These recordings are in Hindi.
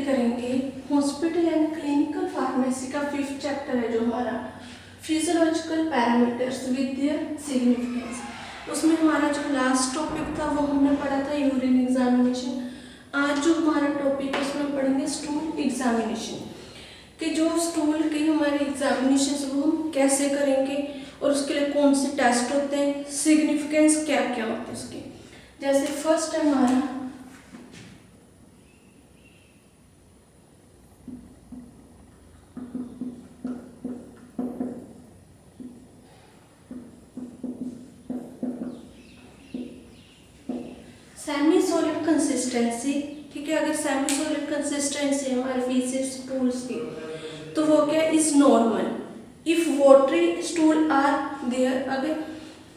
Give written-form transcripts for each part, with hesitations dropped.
स्टडी करेंगे हॉस्पिटल एंड क्लिनिकल फार्मेसी का 5th चैप्टर है जो हमारा physiological parameters with their significance. उसमें हमारा जो लास्ट टॉपिक था वो हमने पढ़ा था यूरिन एग्जामिनेशन। आज जो हमारा टॉपिक है उसमें हम पढ़ेंगे स्टूल एग्जामिनेशन, कि जो स्टूल के हमारे एग्जामिनेशन वो हम कैसे करेंगे और उसके लिए कौन से टेस्ट होते हैं, सिग्निफिकेंस क्या क्या होते हैं उसके। जैसे फर्स्ट है हमारा सेमी सॉलिड कंसिस्टेंसी। ठीक है, अगर सेमी सॉलिड कंसिस्टेंसी हमारे फीसेस स्टूल्स की तो वो क्या is normal if watery stool are there, अगर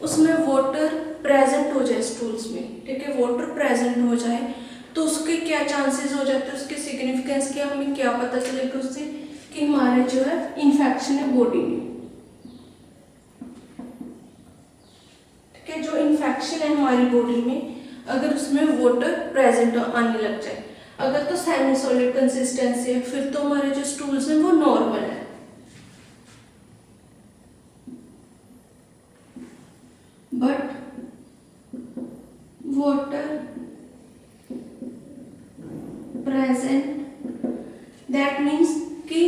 उसमें वाटर प्रेजेंट हो जाए स्टूल्स में, ठीक है, वाटर प्रेजेंट हो जाए तो उसके क्या चांसेस हो जाते हैं, उसके सिग्निफिकेंस क्या, हमें क्या पता चलेगा उससे कि हमारे जो है इन्फेक्शन है बॉडी में। ठीक है, जो इन्फेक्शन है हमारी बॉडी में अगर उसमें वाटर प्रेजेंट आने लग जाए, अगर तो सेमी सॉलिड कंसिस्टेंसी है फिर तो हमारे जो स्टूल्स हैं वो नॉर्मल है। But water present that means कि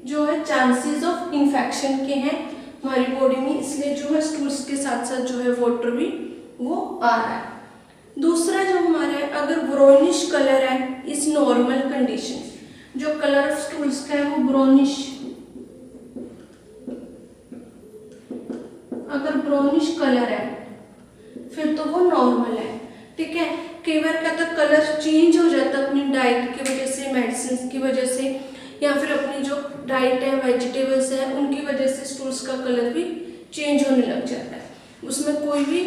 जो है चांसेस ऑफ इन्फेक्शन के हैं हमारी बॉडी में, इसलिए जो है स्टूल्स के साथ साथ जो है वाटर भी वो आ रहा है। दूसरा जो हमारा है अगर ब्राउनिश कलर है इस नॉर्मल कंडीशन, जो कलर ऑफ स्टूल्स का है वो ब्राउनिश, अगर ब्राउनिश कलर है फिर तो वो नॉर्मल है। ठीक है, कई बार क्या था कलर चेंज हो जाता है अपनी डाइट की वजह से, मेडिसिन की वजह से, या फिर अपनी जो डाइट है वेजिटेबल्स है उनकी वजह से स्टूल्स का कलर भी चेंज होने लग जाता है। उसमें कोई भी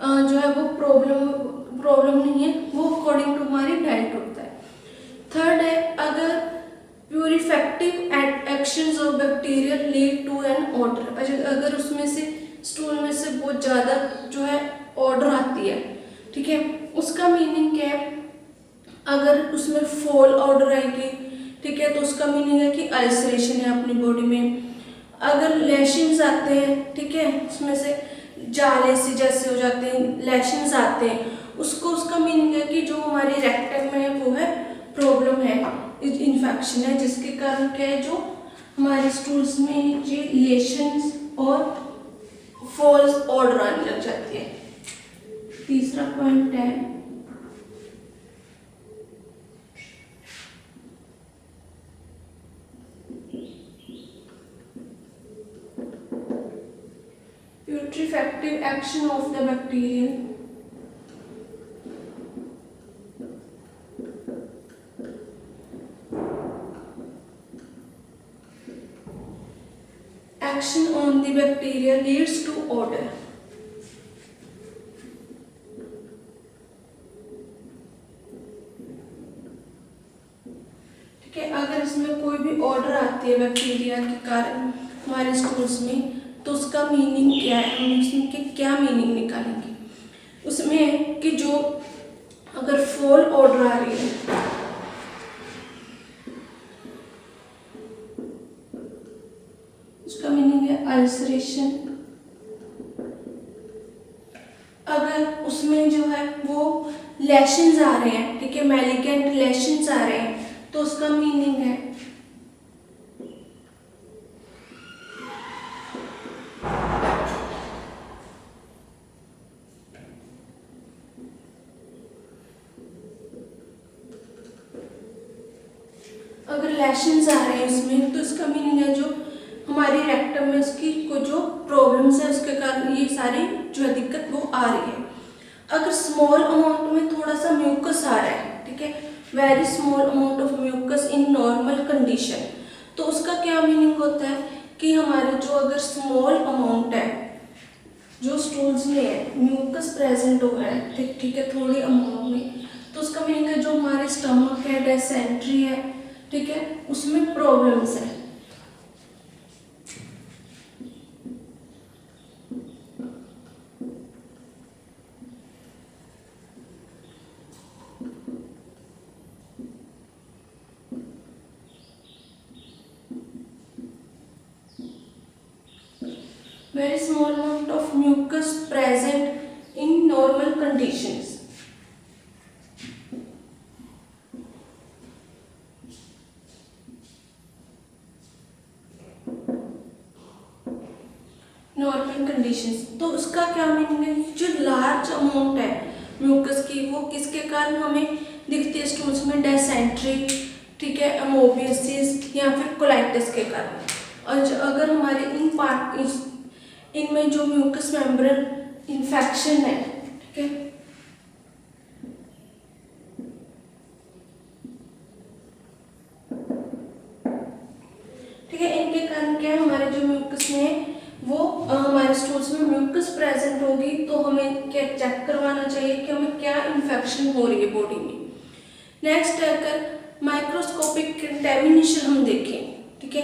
जो है वो प्रॉब्लम नहीं है, वो अकॉर्डिंग टू हमारी डाइट होता है। थर्ड है अगर putrefactive actions of bacteria lead to an order, अगर उसमें से स्टूल में से बहुत ज़्यादा जो है ऑर्डर आती है, ठीक है, उसका मीनिंग क्या है, अगर उसमें फॉल ऑर्डर आएगी, ठीक है, तो उसका मीनिंग है कि अल्सरेशन है अपनी बॉडी में। अगर लैशिंग्स आते हैं, ठीक है, उसमें से जाले से जैसे हो जाते हैं, लैशिंग्स आते हैं, उसका मीनिंग है कि जो हमारी रेक्टम में है वो है प्रॉब्लम है, इन्फेक्शन है, जिसके कारण क्या है जो हमारे स्टूल्स में ये लेशंस और फॉल्स ऑर्डर आने लग जाती है। तीसरा पॉइंट है putrefaction action of the bacteria, action on the bacteria leads to odor। ठीक है, अगर इसमें कोई भी ऑर्डर आती है बैक्टीरिया के कारण हमारे स्टूल्स में तो उसका मीनिंग क्या है, हम इसमें के क्या मीनिंग निकालेंगे। उसमें कि जो अगर फॉल ऑर्डर आ रही है, उसका मीनिंग है अल्सरेशन। अगर उसमें जो है वो लैशंस आ रहे हैं, ठीक है, मैलिगेंट लैशंस आ रहे हैं, तो उसका मीनिंग है अगर लैशंस आ रहे हैं उसमें तो इसका मीनिंग है जो हमारी रेक्टम में उसकी को जो प्रॉब्लम्स है उसके कारण ये सारी जो है दिक्कत वो आ रही है। अगर स्मॉल अमाउंट में थोड़ा सा म्यूकस आ रहा है, ठीक है, very small amount of mucus in normal condition, तो उसका क्या मीनिंग होता है कि हमारे जो अगर स्मॉल अमाउंट है जो स्टूल्स में है म्यूकस प्रेजेंट हो रहा है, ठीक है, थोड़ी अमाउंट में, तो उसका मीनिंग है जो हमारे स्टमक है, डिसेंट्री है, ठीक है, उसमें प्रॉब्लम्स है। very small amount of mucus present in normal conditions. Normal conditions, तो उसका क्या मीनिंग है? जो लार्ज अमाउंट है म्यूकस की वो किसके कारण हमें दिखती है स्टूल्स में? डायसेंट्री, ठीक है, अमोबियसिस या फिर कोलाइटिस के कारण। और अगर हमारे इनमें जो म्यूकस मेम्ब्रेन इन्फेक्शन है, ठीक है, ठीक है, इनके कारण क्या है, हमारे जो म्यूकस में वो हमारे स्टूल्स में म्यूकस प्रेजेंट होगी, तो हमें क्या चेक करवाना चाहिए कि हमें क्या इन्फेक्शन हो रही है बॉडी में। नेक्स्ट अगर माइक्रोस्कोपिक कंटेमिनेशन हम देखें, ठीक है,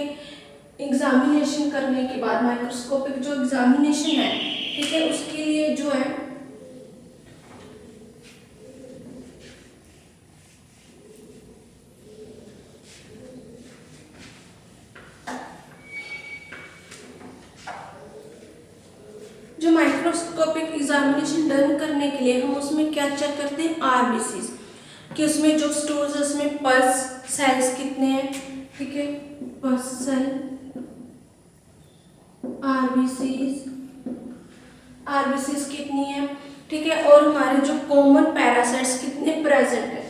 एग्जामिनेशन करने के बाद माइक्रोस्कोपिक जो एग्जामिनेशन है, ठीक है, उसके लिए जो है जो माइक्रोस्कोपिक एग्जामिनेशन डन करने के लिए हम उसमें क्या चेक करते हैं? आरबीसीज, कि उसमें जो स्टूल्स है उसमें पल्स सेल्स कितने हैं, ठीक है, पल्स सेल, आरबीसीज कितनी है, ठीक है, और हमारे जो कॉमन पैरासाइट्स कितने प्रेजेंट है।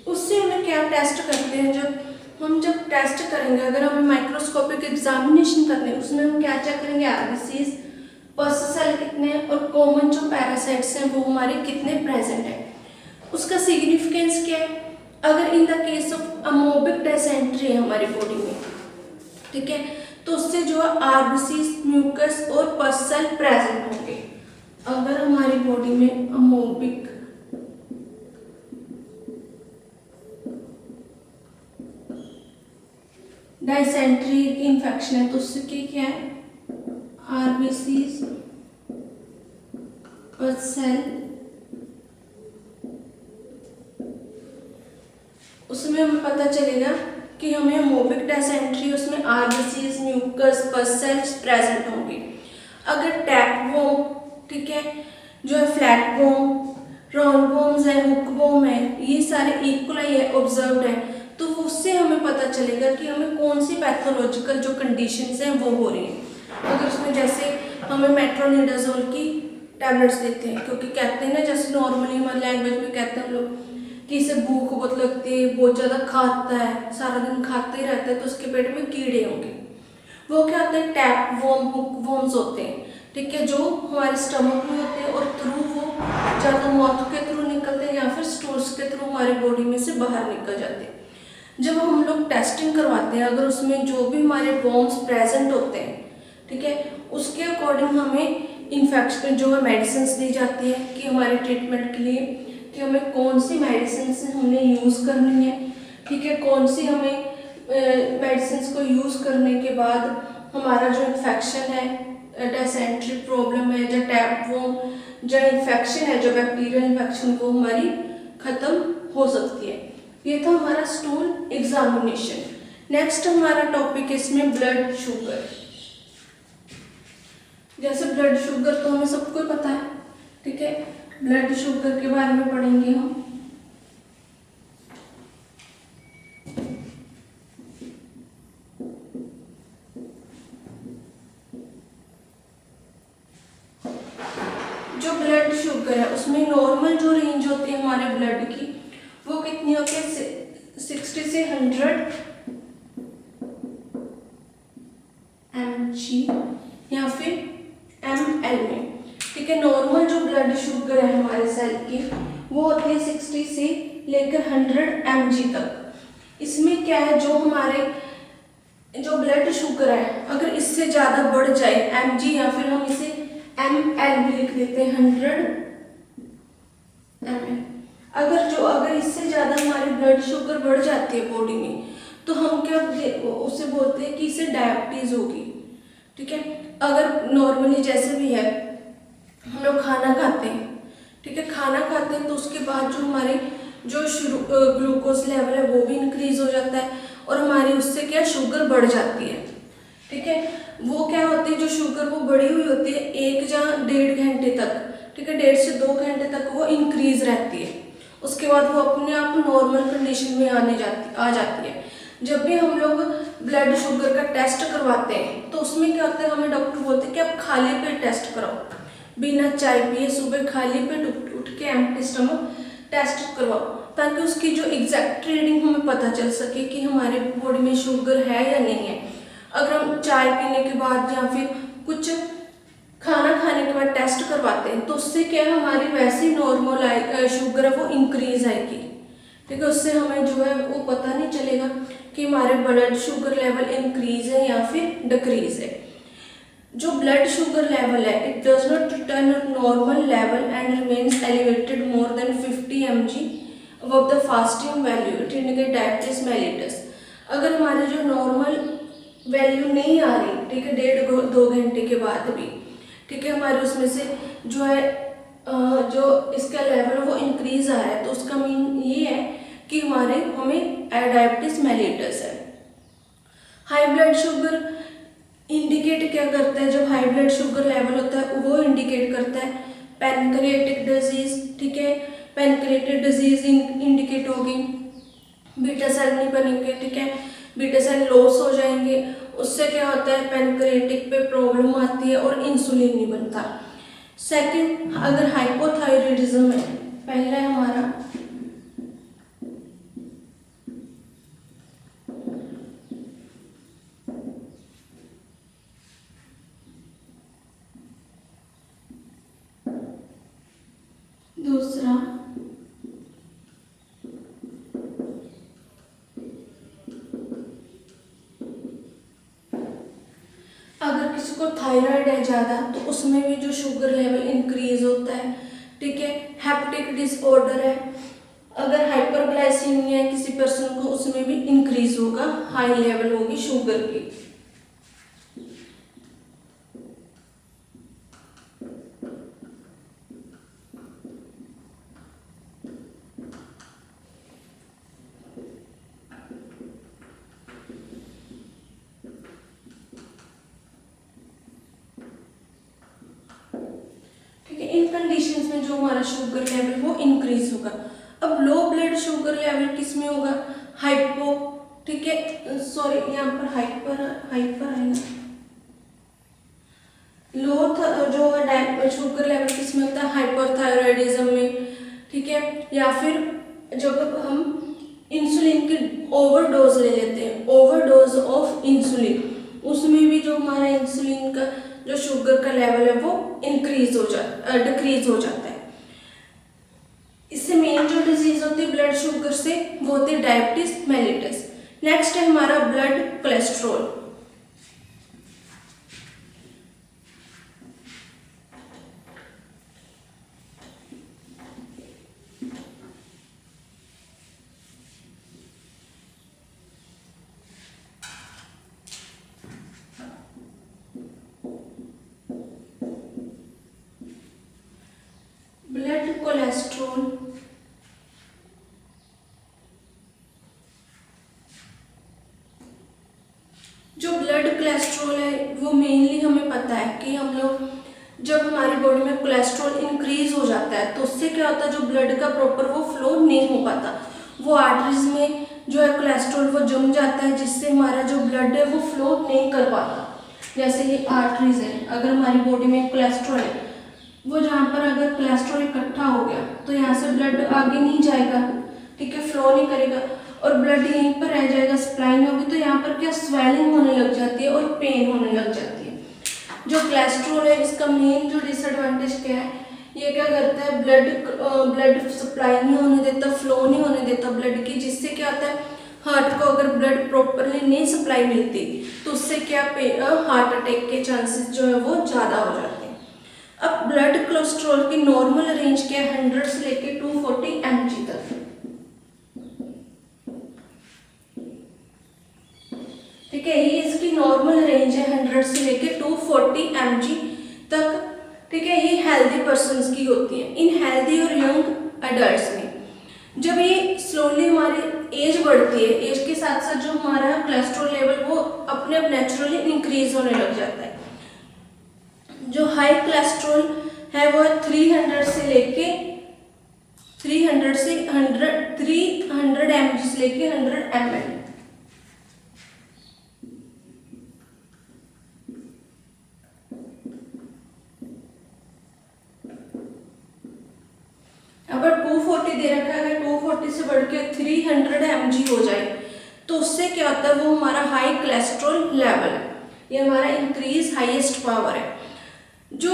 उससे हमें क्या टेस्ट करते हैं? जब टेस्ट करेंगे, अगर हमें माइक्रोस्कोपिक एग्जामिनेशन करने उसमें हम क्या चेक करेंगे? आरबीसीज, पल्स सेल कितने हैं और कॉमन जो पैरासाइट्स हैं वो हमारे कितने प्रेजेंट है। उसका सिग्निफिकेंस क्या है? अगर in the case of amoebic dysentery है हमारी बॉडी में, ठीक है, तो उससे जो है आरबीसीज, म्यूकस और पल्स सेल प्रेजेंट होंगे। अगर हमारी बॉडी में अमोबिक डायसेंट्री की इन्फेक्शन है तो उसके क्या है? आरबीसीज, पल्स सेल, उसमें हमें पता चलेगा कि हमें अमोबिक डायसेंट्री, उसमें RBCs, mucus, pus cells present होंगे। अगर टैपवॉर्म, ठीक है, जो है फ्लैट वॉर्म, राउंड वॉर्म्स है, हुक वॉर्म है, ये सारे इक्वली है, ऑब्जर्व्ड है, तो उससे हमें पता चलेगा कि हमें कौन सी पैथोलॉजिकल जो कंडीशंस हैं वो हो रही हैं। अगर उसमें जैसे हमें मेट्रोनिडाजोल की टैबलेट्स देते हैं, क्योंकि कहते हैं ना, जैसे नॉर्मली हमारी लैंग्वेज में कहते हैं हम लोग कि इसे भूख बहुत लगती है, बहुत ज़्यादा खाता है, सारा दिन खाता ही रहता है, तो उसके पेट में कीड़े होंगे। वो क्या होते हैं? टैप वॉर्म, हुक वॉर्म्स होते हैं, ठीक है, जो हमारे स्टमक में होते हैं और थ्रू वो ज़्यादा माउथ के थ्रू निकलते हैं या फिर स्टूल्स के थ्रू हमारी बॉडी में से बाहर निकल जाते हैं। जब हम लोग टेस्टिंग करवाते हैं, अगर उसमें जो भी हमारे वॉर्म्स प्रेजेंट होते हैं, ठीक है, उसके अकॉर्डिंग हमें इन्फेक्शन जो है मेडिसिन दी जाती है कि हमारे ट्रीटमेंट के लिए कि हमें कौन सी मेडिसिन हमने यूज़ करनी है, ठीक है, कौन सी हमें मेडिसिन को यूज़ करने के बाद हमारा जो इन्फेक्शन है, डायसेंट्री प्रॉब्लम है, जो टैपवॉर्म जो इन्फेक्शन है, जो बैक्टीरियल इन्फेक्शन, वो हमारी ख़त्म हो सकती है। ये था हमारा स्टूल एग्जामिनेशन। नेक्स्ट हमारा टॉपिक है इसमें ब्लड शुगर। जैसे ब्लड शुगर तो हमें सबको पता है, ठीक है, ब्लड शुगर के बारे में पढ़ेंगे हम। जो ब्लड शुगर है उसमें नॉर्मल जो रेंज होती है हमारे ब्लड की वो कितनी होती है? 60 से 100 mg या फिर ml में, ठीक है। नॉर्मल जो ब्लड शुगर है हमारे सेल की वो होती है 60 से लेकर 100 mg तक। इसमें क्या है, जो हमारे जो ब्लड शुगर है अगर इससे ज़्यादा बढ़ जाए mg या फिर हम इसे ml भी लिख देते हैं 100 ml। अगर इससे ज़्यादा हमारी ब्लड शुगर बढ़ जाती है बॉडी में तो हम क्या उसे बोलते हैं कि इसे डायबिटीज़ होगी, ठीक है। अगर नॉर्मली जैसे भी है हम लोग खाना खाते हैं, ठीक ठीक है। खाना खाते हैं तो उसके बाद जो हमारे जो ग्लूकोज लेवल है वो भी इंक्रीज हो जाता है और हमारी उससे क्या शुगर बढ़ जाती है। ठीक है, वो क्या होती है जो शुगर वो बढ़ी हुई होती है 1 या 1.5 घंटे तक, ठीक है, 1.5 से 2 घंटे तक वो इंक्रीज रहती है। उसके बाद वो अपने आप नॉर्मल कंडीशन में आ जाती है। जब भी हम लोग ब्लड शुगर का टेस्ट करवाते हैं तो उसमें क्या होता है, हमें डॉक्टर बोलते हैं कि आप खाली पेट टेस्ट कराओ, बिना चाय पिए सुबह खाली पेट उठ के एम्प्टी स्टमक टेस्ट करवाओ, ताकि उसकी जो एग्जैक्ट रीडिंग हमें पता चल सके कि हमारे बॉडी में शुगर है या नहीं है। अगर हम चाय पीने के बाद या फिर कुछ खाना खाने के बाद टेस्ट करवाते हैं तो उससे क्या है, हमारी वैसी नॉर्मल शुगर है वो इंक्रीज आएगी। ठीक है, उससे हमें जो है वो पता नहीं चलेगा कि हमारे ब्लड शुगर लेवल इंक्रीज है या फिर डिक्रीज है। जो ब्लड शुगर लेवल है, it does not return normal level and remains elevated more than 50 mg above the fasting value, it indicate diabetes mellitus. अगर हमारे जो नॉर्मल वैल्यू नहीं आ रही, ठीक है, 1.5-2 घंटे के बाद भी, ठीक है, हमारे उसमें से जो है जो इसका लेवल है वो इंक्रीज आ रहा है, तो उसका मीन ये है कि हमें डायबिटीज मेलिटस है। हाई ब्लड शुगर इंडिकेट क्या करता है, जब हाई ब्लड शुगर लेवल होता है वो इंडिकेट करता है पैनक्रियाटिक डिजीज। ठीक है, पैनक्रियाटिक डिजीज इंडिकेट होगी, बीटा सेल नहीं बनेंगे, ठीक है, बीटा सेल लॉस हो जाएंगे, उससे क्या होता है पैनक्रियाटिक पे प्रॉब्लम आती है और इंसुलिन नहीं बनता। सेकंड, अगर हाइपोथायरॉयडिज्म है, पहला है हमारा दूसरा अगर किसी को थायराइड है ज़्यादा तो उसमें भी जो शुगर लेवल इंक्रीज होता है। ठीक है, हेपेटिक डिसऑर्डर है, अगर हाइपरग्लाइसीमिया है किसी पर्सन को, उसमें भी इंक्रीज होगा, हाई लेवल होगी शुगर की। इन कंडीशंस में जो हमारा शुगर लेवल वो इंक्रीज होगा। अब लो ब्लड शुगर लेवल किस में होगा, हाइपो, ठीक है, सॉरी यहाँ पर हाइपर आएगा, लो जो है शुगर लेवल किस में होता है, हाइपरथायरॉयडिज्म में। ठीक है, या फिर जब हम इंसुलिन की ओवरडोज ले लेते हैं, ओवरडोज ऑफ इंसुलिन, उसमें भी जो हमारा इंसुलिन का जो शुगर का लेवल है वो डिक्रीज हो जाता है। इससे मेन जो डिजीज होती है ब्लड शुगर से वो होती है डायबिटीज मेलिटस। नेक्स्ट है हमारा ब्लड कोलेस्ट्रॉल। ब्लड कोलेस्ट्रॉल जो ब्लड कोलेस्ट्रॉल है वो मेनली हमें पता है कि हम लोग जब हमारी बॉडी में कोलेस्ट्रॉल इंक्रीज हो जाता है तो उससे क्या होता है, जो ब्लड का प्रॉपर वो फ्लो नहीं हो पाता, वो आर्टरीज में जो है कोलेस्ट्रॉल वो जम जाता है, जिससे हमारा जो ब्लड है वो फ्लो नहीं कर पाता। जैसे ये आर्टरीज है, अगर हमारी बॉडी में कोलेस्ट्रॉल है, वो जहाँ पर अगर कोलेस्ट्रॉल इकट्ठा हो गया तो यहाँ से ब्लड आगे नहीं जाएगा, ठीक है, फ्लो नहीं करेगा और ब्लड यहीं पर रह जाएगा, सप्लाई होगी, तो यहाँ पर क्या स्वेलिंग होने लग जाती है और पेन होने लग जाती है। जो कोलेस्ट्रॉल है इसका मेन जो डिसएडवांटेज क्या है, ये क्या करता है, ब्लड सप्लाई नहीं होने देता, फ्लो नहीं होने देता ब्लड की, जिससे क्या होता है हार्ट को अगर ब्लड प्रॉपरली नहीं सप्लाई मिलती तो उससे क्या हार्ट अटैक के चांसेस जो है वो ज़्यादा हो जाते हैं। अब ब्लड कोलेस्ट्रॉल की नॉर्मल रेंज क्या है, 100 से लेके 240 mg तक। ठीक है, ये इसकी नॉर्मल रेंज है 100 से लेके 240 mg तक। ठीक है, ये हेल्दी पर्सन्स की होती है। इन हेल्दी और यंग अडल्ट में जब ये स्लोली हमारी एज बढ़ती है, एज के साथ साथ जो हमारा कोलेस्ट्रॉल लेवल वो अपने आप नेचुरली इंक्रीज होने लग जाता है। जो हाई कोलेस्ट्रॉल है वो 300 से लेके 300 से 300 mg से लेके 100 ml। अगर 240 दे रखा है, अगर 240 से बढ़ के 300 mg हो जाए तो उससे क्या होता है, वो हमारा हाई कोलेस्ट्रॉल लेवल है, ये हमारा इंक्रीज हाईएस्ट पावर है। जो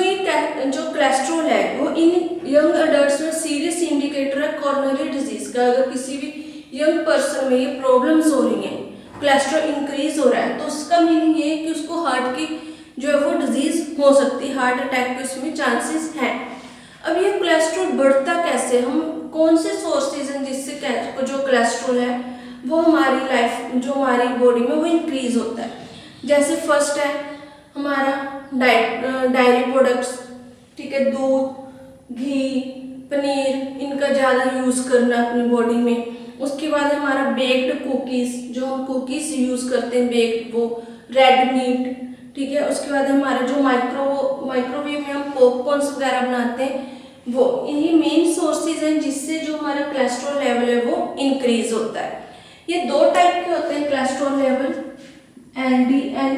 कोलेस्ट्रॉल है वो इन यंग अडल्ट्स में सीरियस इंडिकेटर है कॉरोनरी डिजीज का। अगर किसी भी यंग पर्सन में ये प्रॉब्लम्स हो रही हैं, कोलेस्ट्रॉल इंक्रीज हो रहा है, तो उसका मीनिंग ये है कि उसको हार्ट की जो है वो डिजीज हो सकती है, हार्ट अटैक के उसमें चांसेस हैं। अब ये कोलेस्ट्रॉल बढ़ता कैसे, हम कौन से सोर्सेज हैं जिससे जो कोलेस्ट्रॉल है वो हमारी लाइफ जो हमारी बॉडी में वो इंक्रीज होता है। जैसे फर्स्ट है हमारा डायरी प्रोडक्ट्स, ठीक है, दूध, घी, पनीर, इनका ज़्यादा यूज़ करना अपनी बॉडी में। उसके बाद हमारा बेक्ड कुकीज़, जो हम कुकीज़ यूज़ करते हैं बेक्ड, वो रेड मीट, ठीक है। उसके बाद हमारे जो माइक्रोवेव में हम पॉपकॉर्न्स वगैरह बनाते हैं, वो इन्हीं मेन सोर्सेज हैं जिससे जो हमारा कोलेस्ट्रॉल लेवल है वो इंक्रीज होता है। ये दो टाइप के होते हैं cholesterol level, LDL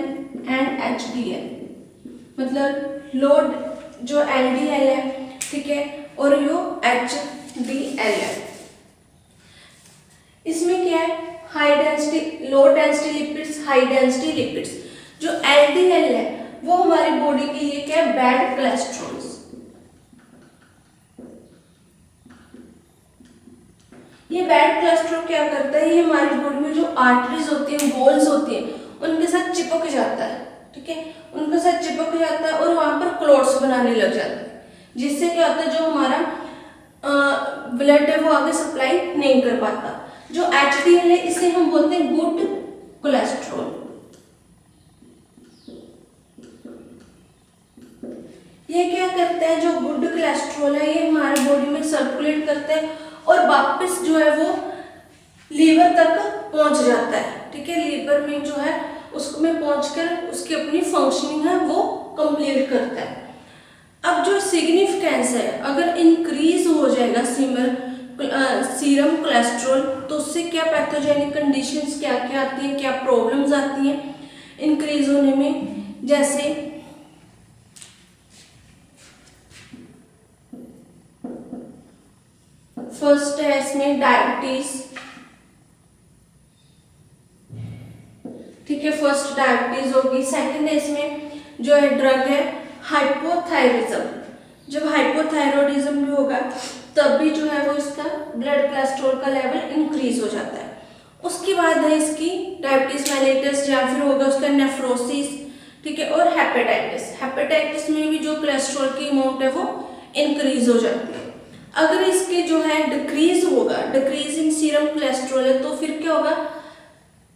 and HDL। मतलब लो जो LDL है, ठीक है, और यो HDL है। इसमें क्या है, high density, low density lipids, high density lipids. जो LDL है वो हमारी बॉडी के लिए क्या है, बैड कोलेस्ट्रॉल। ये बैड कोलेस्ट्रॉल क्या करता है, ये हमारी बॉडी में जो आर्टरीज होती हैं, वॉल्स होती हैं, उनके साथ चिपक जाता है, ठीक है, उनके साथ चिपक जाता है और वहां पर क्लॉट्स बनाने लग जाता है, जिससे क्या होता है, जो हमारा ब्लड है वो आगे सप्लाई नहीं कर पाता। जो HDL है इसे हम बोलते हैं गुड कोलेस्ट्रॉल। ये क्या करता है, जो गुड कोलेस्ट्रॉल है ये हमारे बॉडी में सर्कुलेट करता है और वापस जो है वो लीवर तक पहुंच जाता है, ठीक है। लीवर में जो है उसको में पहुंचकर उसकी अपनी फंक्शनिंग है वो कंप्लीट करता है। अब जो सिग्निफिकेंस है, अगर इंक्रीज हो जाएगा सीरम कोलेस्ट्रॉल, तो उससे क्या पैथोजेनिक कंडीशंस क्या क्या आती हैं, क्या प्रॉब्लम्स आती हैं इंक्रीज होने में। जैसे फर्स्ट है इसमें डायबिटीज, ठीक है, फर्स्ट डायबिटीज होगी। सेकंड है इसमें जो है ड्रग है हाइपोथायरिज्म। जब हाइपोथायरॉयडिज्म भी होगा तब भी जो है वो इसका ब्लड कोलेस्ट्रॉल का लेवल इंक्रीज हो जाता है। उसके बाद है इसकी डायबिटीज मेलिटस या फिर होगा उसका नेफ्रोसिस, ठीक है, और हेपेटाइटिस। हेपेटाइटिस में भी जो कोलेस्ट्रॉल की अमाउंट है वो इंक्रीज हो जाती है। अगर इसके जो है डिक्रीज होगा, डिक्रीज इन सीरम कोलेस्ट्रॉल है, तो फिर क्या होगा,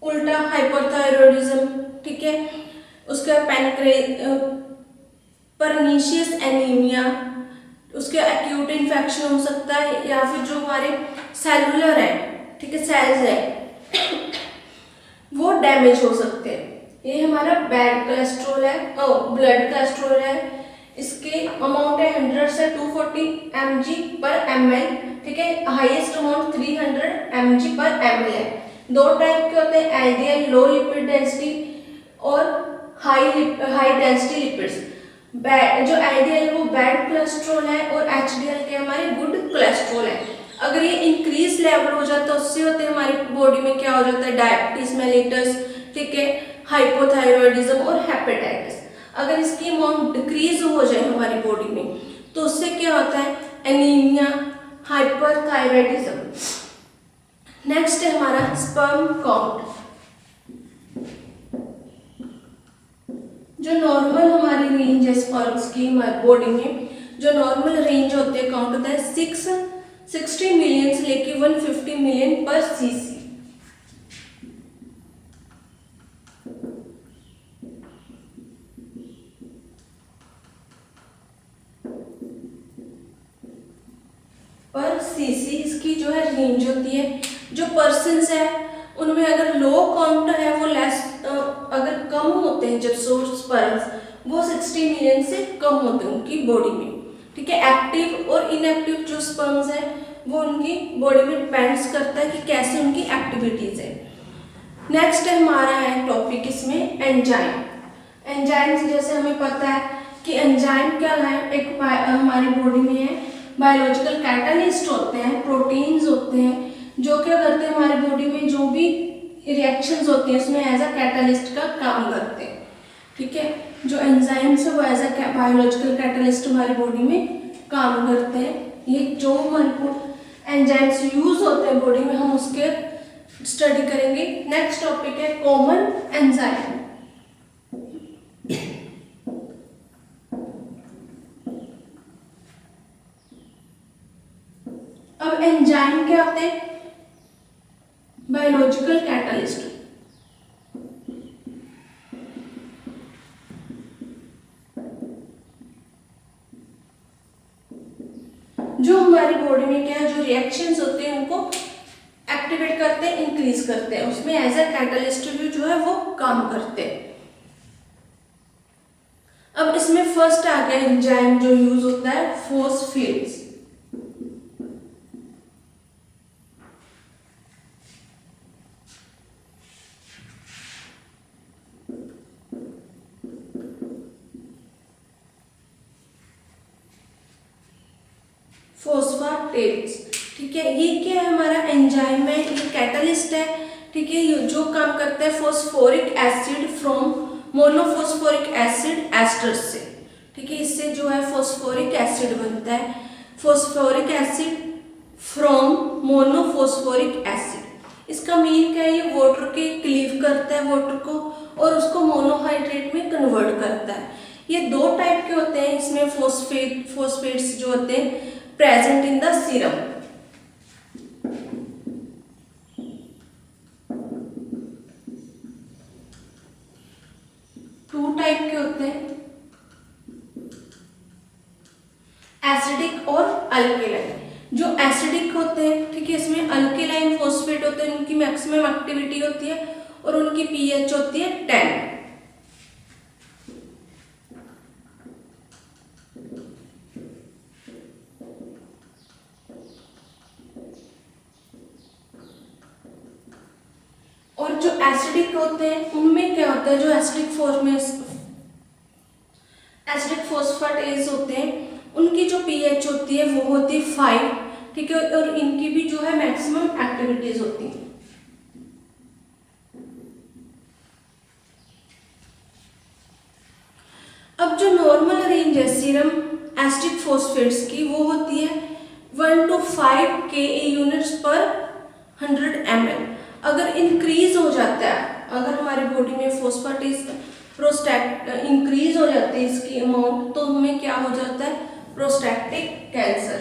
उल्टा हाइपरथायरॉयडिज्म, ठीक है, उसका परनीशियस एनीमिया, उसका एक्यूट इन्फेक्शन हो सकता है, या फिर जो हमारे सेलुलर है, ठीक है, सेल्स है वो डैमेज हो सकते हैं। ये हमारा बैड कोलेस्ट्रॉल है, ब्लड कोलेस्ट्रॉल है। इसके अमाउंट है 100 से 240 mg पर ml, ठीक है, हाईएस्ट अमाउंट 300 mg पर ml है। दो टाइप के होते हैं, LDL लो लिपिड डेंसिटी और हाई डेंसिटी लिपिड्स। जो LDL है वो बैड कोलेस्ट्रॉल है और HDL के हमारे गुड कोलेस्ट्रॉल है। अगर ये इंक्रीज लेवल हो जाता है उससे होते हैं हमारी बॉडी में क्या हो जाता है, डायबिटीज मेलिटस, ठीक है, हाइपोथायरॉयडिज्म और हेपेटाइटिस। अगर इसकी अमाउंट डिक्रीज हो जाए हमारी बॉडी में तो उससे क्या होता है, एनीमिया, हाइपरथायरॉयडिज्म। नेक्स्ट है हमारा स्पर्म काउंट। जो नॉर्मल हमारी रेंज है स्पर्म्स की हमारी बॉडी में, जो नॉर्मल रेंज होते हैं काउंट होता है 660 मिलियन से लेके 150 मिलियन पर cc। सीसी इसकी जो है रेंज होती है। जो पर्सन्स है उनमें अगर लो काउंट है वो लेस, अगर कम होते हैं जब सोर्स स्पर्म्स वो 60 मिलियन से कम होते हैं उनकी बॉडी में, ठीक है। एक्टिव और इनएक्टिव जो स्पर्म्स है वो उनकी बॉडी में डिपेंड्स करता है कि कैसे उनकी एक्टिविटीज है। नेक्स्ट हमारा है टॉपिक इसमें एंजाइम। एंजाइम्स जैसे हमें पता है कि एंजाइम क्या है, एक हमारी बॉडी में है बायोलॉजिकल कैटालिस्ट होते हैं, प्रोटीन्स होते हैं जो क्या करते हैं हमारी बॉडी में जो भी रिएक्शंस होती हैं उसमें एज अ कैटालिस्ट का काम करते हैं, ठीक है। जो एंजाइम्स है वो एज अ बायोलॉजिकल कैटालिस्ट हमारी बॉडी में काम करते हैं। ये जो हमारे को एंजाइम्स यूज होते हैं बॉडी में हम उसके स्टडी करेंगे। नेक्स्ट टॉपिक है कॉमन एंजाइम। अब एंजाइम क्या होते हैं, बायोलॉजिकल कैटालिस्ट। जो हमारी बॉडी में क्या है जो रिएक्शंस होते हैं उनको एक्टिवेट करते हैं, इंक्रीज करते हैं, उसमें एज अ कैटालिस्ट भी जो है वो काम करते हैं। अब इसमें फर्स्ट आ गया एंजाइम जो यूज होता है फॉस्फेट्स। फॉस्फेट्स, ठीक है। ये क्या है हमारा एंजाइम है, ये कैटालिस्ट है, ठीक है। ये जो काम करता है phosphoric acid from monophosphoric acid ester से, ठीक है। इससे जो है फॉस्फोरिक एसिड बनता है, phosphoric acid from monophosphoric acid. इसका मेन क्या है, ये वाटर के क्लीव करता है वाटर को और उसको मोनोहाइड्रेट में कन्वर्ट करता है। ये दो टाइप के होते हैं इसमें फॉस्फेट्स जो होते हैं present in the serum. Two type के होते हैं, एसिडिक और अल्केलाइन। जो एसिडिक होते हैं, ठीक है, इसमें अल्केलाइन फॉस्फेट होते हैं, उनकी मैक्सिमम एक्टिविटी होती है और उनकी पीएच होती है 10। और जो एसिडिक होते हैं उनमें क्या होता है, जो एसिडिक फॉस्फेटेज होते हैं उनकी जो पीएच होती है वो होती है 5, ठीक है। और इनकी भी जो है मैक्सिमम एक्टिविटीज होती है। अब जो नॉर्मल रेंज है सीरम एसिडिक फॉस्फेट्स की वो होती है 1 to 5 Ka यूनिट्स पर 100 ml। अगर इंक्रीज हो जाता है, अगर हमारी बॉडी में फॉस्फेटेज प्रोस्टैट इंक्रीज हो जाती है इसकी अमाउंट, तो हमें क्या हो जाता है, प्रोस्टैटिक कैंसर।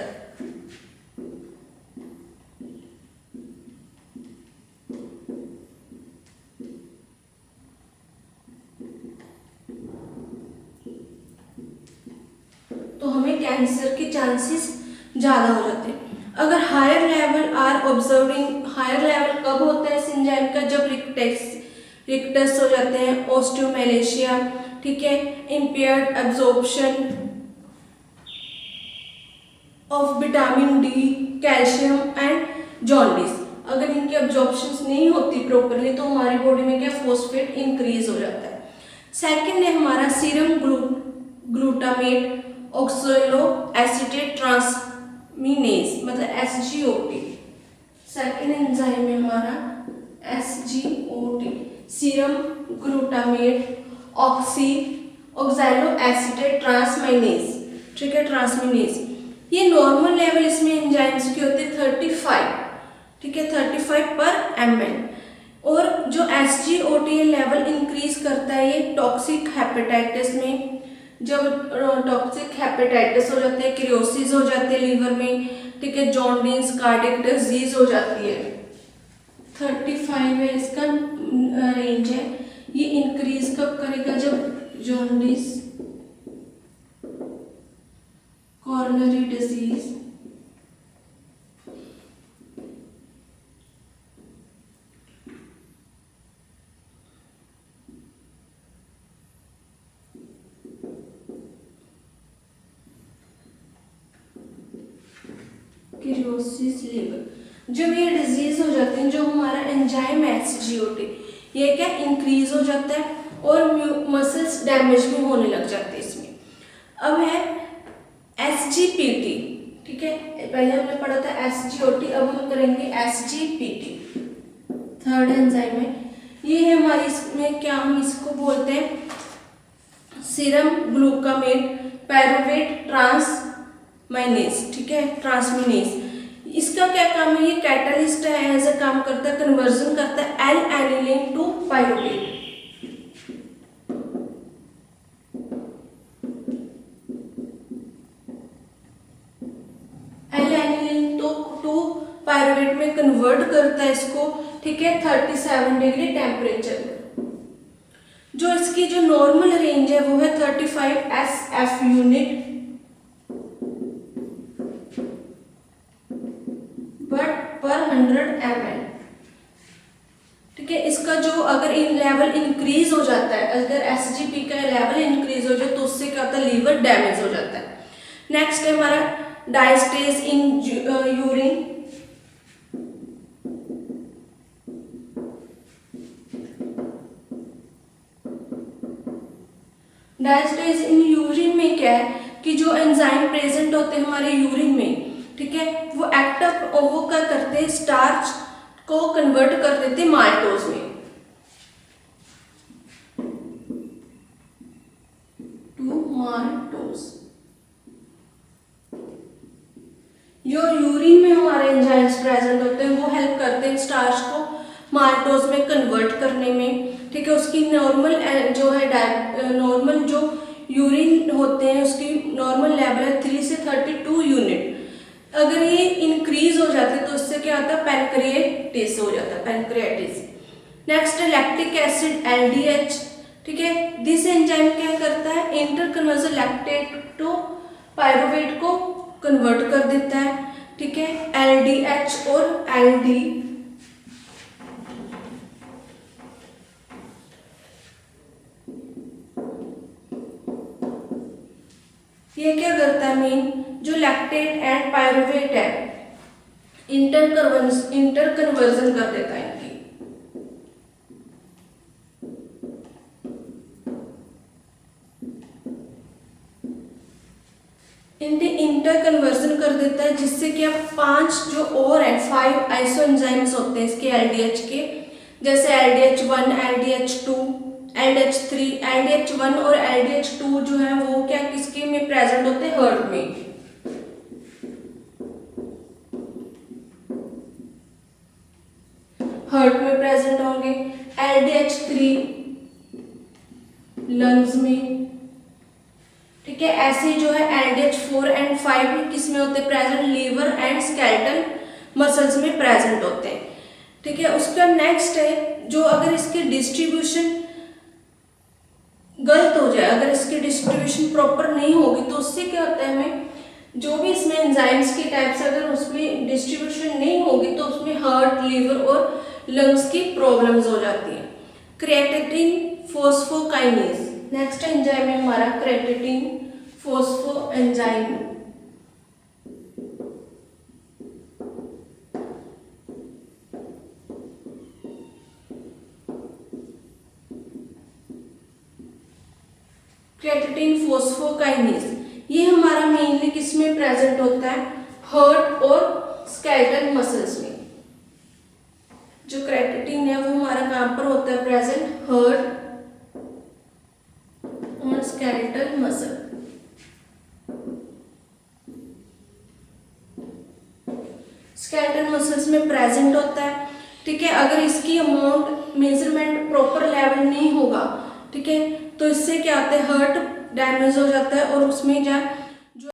तो हमें कैंसर के चांसेस ज़्यादा हो जाते हैं। अगर higher level are observing, higher level कब होता है इस एंजाइम का, जब रिक्टस हो जाते हैं, ऑस्टियोमेलेशिया, ठीक है, impaired absorption of vitamin D, calcium and jaundice. अगर इनकी एब्जॉर्प्शन नहीं होती प्रॉपरली तो हमारी बॉडी में क्या फॉस्फेट इंक्रीज हो जाता है। सेकंड है हमारा सीरम ग्लूटामेट ऑक्सलो एसिटेट ट्रांसमिनेज, मतलब SGOT। सेकंड एंजाइम है हमारा SGOT, serum glutamate oxalo acetate transaminase, ठीक है, ट्रांसमिनेज। ये नॉर्मल लेवल इसमें एंजाइम्स की होती है 35, ठीक है, 35 पर ml। और जो SGOT लेवल इंक्रीज करता है ये टॉक्सिक हेपेटाइटिस में, जब टॉक्सिक हेपेटाइटिस हो जाते हैं, क्रियोसिस हो जाते हैं लीवर में, ठीक है, जॉन्डिस, कार्डियक डिजीज हो जाती है। 35 है इसका रेंज है। ये इंक्रीज कब करेगा, जब jaundice, coronary disease, cirrhosis liver. जब ये डिजीज हो जाते हैं, जो हमारा एंजाइम SGOT ये क्या इंक्रीज हो जाता है और मसल्स डैमेज भी होने लग जाते हैं इसमें। अब है SGPT, ठीक है, पहले हमने पढ़ा था SGOT, अब हम करेंगे SGPT। थर्ड एंजाइम है, ये है हमारी, इसमें क्या हम इसको बोलते हैं सीरम ग्लूकामेट पायरुवेट ट्रांसमाइनेज, ठीक है, ट्रांसमिनेज। इसका क्या काम है, ये कैटलिस्ट है, एज अ काम करता है, कन्वर्जन करता है L alanine to pyruvate. L alanine to pyruvate में कन्वर्ट करता है इसको, ठीक है, 37 डिग्री टेम्परेचर में। जो इसकी जो नॉर्मल रेंज है वो है 35 SF यूनिट पर 100 ml, ठीक है। इसका जो अगर इन लेवल इंक्रीज हो जाता है, अगर SGP का लेवल इंक्रीज हो जाए तो उससे क्या होता है, लीवर डैमेज हो जाता है। नेक्स्ट है हमारा diastase in urine. Diastase in urine में क्या है कि जो एंजाइम प्रेजेंट होते हैं हमारे यूरिन में, ठीक है, वो एक्टिव वो क्या करते हैं, स्टार्च को कन्वर्ट कर देते हैं माल्टोज में, टू माल्टोज। जो यूरिन में हमारे एंजाइम्स प्रेजेंट होते हैं वो हेल्प करते हैं स्टार्च को माल्टोज में कन्वर्ट करने में, ठीक है। उसकी नॉर्मल जो है नॉर्मल जो यूरिन होते हैं उसकी नॉर्मल लेवल है 3 से 32 यूनिट। अगर ये इंक्रीज हो जाते हैं तो उससे क्या होता है, पैनक्रिएटिस हो जाता है, पैनक्रिएटिस। नेक्स्ट है लैक्टिक एसिड LDH, ठीक है। दिस एंजाइम क्या करता है, inter conversion lactate to pyruvate को कन्वर्ट कर देता है, ठीक है, LDH और LD। ये क्या करता है, मेन जो लैक्टेट एंड पायरुवेट है इंटर कन्वर्जन कर देता है इनकी। इंटर कन्वर्जन कर देता है, जिससे कि अब 5 जो और है 5 आइसो एंजाइम्स होते हैं इसके LDH के, जैसे LDH1, LDH2, LDH3, LDH1 और LDH2 जो है वो क्या किसके में प्रेजेंट होते हैं, हार्ट में। हार्ट में प्रेजेंट होंगे, LDH3 लंग्स में, ठीक है। ऐसे जो है LDH4 एंड 5 किस में होते हैं present, liver and skeletal muscles में प्रेजेंट होते हैं, ठीक है। उसका नेक्स्ट है जो अगर इसकी डिस्ट्रीब्यूशन गलत हो जाए, अगर इसकी डिस्ट्रीब्यूशन प्रॉपर नहीं होगी तो उससे क्या होता है, हमें जो भी इसमें एंजाइम्स की टाइप्स अगर उसमें डिस्ट्रीब्यूशन नहीं होगी तो उसमें हार्ट, लीवर और लंग्स की प्रॉब्लम्स हो जाती है। क्रिएटिनिन फॉस्फोकाइनेज, नेक्स्ट एंजाइम है हमारा creatinine phospho enzyme. Creatinine phosphokinase ये हमारा मेनली किसमें प्रेजेंट होता है, हार्ट और स्केलेटल मसल्स में। जो क्रिएटिनिन है वो हमारा कहां पर होता है प्रेजेंट, हार्ट और स्केलेटल मसल। स्केलेटल मसल्स में प्रेजेंट होता है, ठीक है। अगर इसकी अमाउंट मेजरमेंट प्रॉपर लेवल नहीं होगा, ठीक है, तो इससे क्या होता है, हार्ट डैमेज हो जाता है और उसमें जो